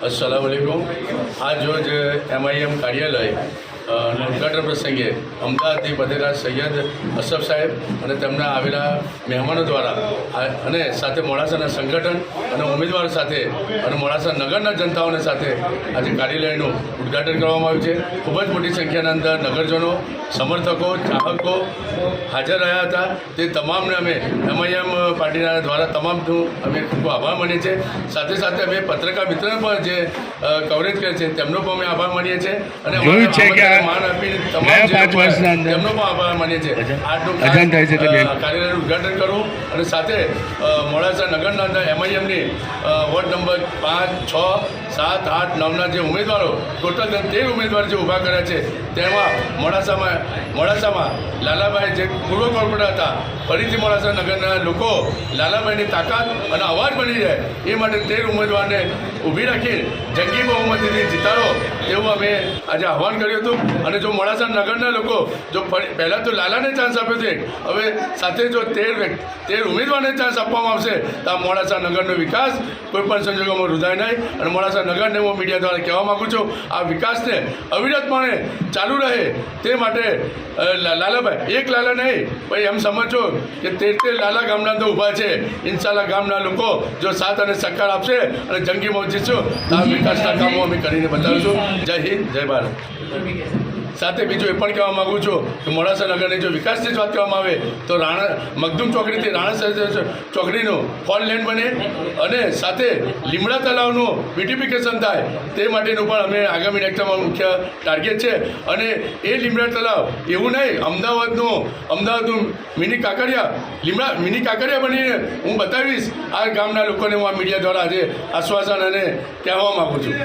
अस्सलाम वालेकुम। आज रोज MIM કાર્યાલય ઉદ્ઘાટન પ્રસંગે અમદાવાદથી પધારેલા સૈયદ અશરફ સાહેબ અને તેમના આવેલા મહેમાનો દ્વારા અને સાથે મોડાસાના સંગઠન અને ઉમેદવાર સાથે અને મોડાસા નગરના જનતાઓને સાથે આજે કાર્યાલયનું ઉદ્ઘાટન કરવામાં આવ્યું છે। ખૂબ જ મોટી સંખ્યાના અંદર નગરજનો, સમર્થકો, ચાહકો હાજર રહ્યા હતા। તે તમામને અમે MIM પાર્ટીના દ્વારા તમામનું અમે ખૂબ આભાર માનીએ છીએ। સાથે સાથે અમે પત્રકાર મિત્રોને પણ જે કવરેજ કરે છે તેમનો પણ અમે આભાર માનીએ છીએ અને માન આપીને તમામ તેમનો પણ આભાર માનીએ છીએ। આજનું કાર્યાલયનું ઉદ્ઘાટન કરવું અને સાથે મોડાસા નગરના અંદર MIMની વોર્ડ નંબર 5, 6, 7, 8, 9ના જે ઉમેદવારો ટોટલ 13 ઉમેદવાર જે ઊભા કર્યા છે તેમાં મોડાસામાં લાલાભાઈ જે પૂર્વ કોર્પોરેટર હતા, ફરીથી મોડાસા નગરના લોકો લાલાભાઈની તાકાત અને અવાજ બની જાય એ માટે 13 ઉમેદવારને ઊભી રાખી જંગી બહુમતીથી જીતાડો તેવું અમે આજે આહવાન કર્યું હતું। અને જો મોડાસા નગરના લોકો જો પહેલાં તો લાલાને ચાન્સ આપ્યો છે, હવે સાથે જો 13 ઉમેદવારને ચાન્સ આપવામાં આવશે તો આ મોડાસા નગરનો વિકાસ કોઈપણ સંજોગોમાં રૂધાય નહીં। અને મોડાસા નગરને હું મીડિયા દ્વારા કહેવા માગું છું, આ વિકાસને અવિરતપણે ચાલુ રહે તે માટે લાલાભાઈ એક લાલા નહીં ભાઈ એમ સમજો કે 13 લાલા ગામના અંદર ઊભા છે। ઇન્શાલ્લાહ ગામના લોકો જો સાથ અને સહકાર આપશે અને જંગી જીતશું તો આ વિકાસના કામો અમે કરીને બતાવીશું। જય હિન્દ, જય ભારત। સાથે બીજું એ પણ કહેવા માગું છું કે મોડાસા નગરની જો વિકાસની જ વાત કરવામાં આવે તો મખદુમ ચોકડીથી રાણા ચોકડીનું 4 લેન બને અને સાથે લીમડા તલાવનું બ્યુટિફિકેશન થાય તે માટેનું પણ અમે આગામી નેક્સ્ટમાં મુખ્ય ટાર્ગેટ છે। અને એ લીમડા તલાવ એવું નહીં અમદાવાદનું મિની કાંકરિયા બનીને હું બતાવીશ। આ ગામના લોકોને હું આ મીડિયા દ્વારા આજે આશ્વાસન અને કહેવા માગું છું।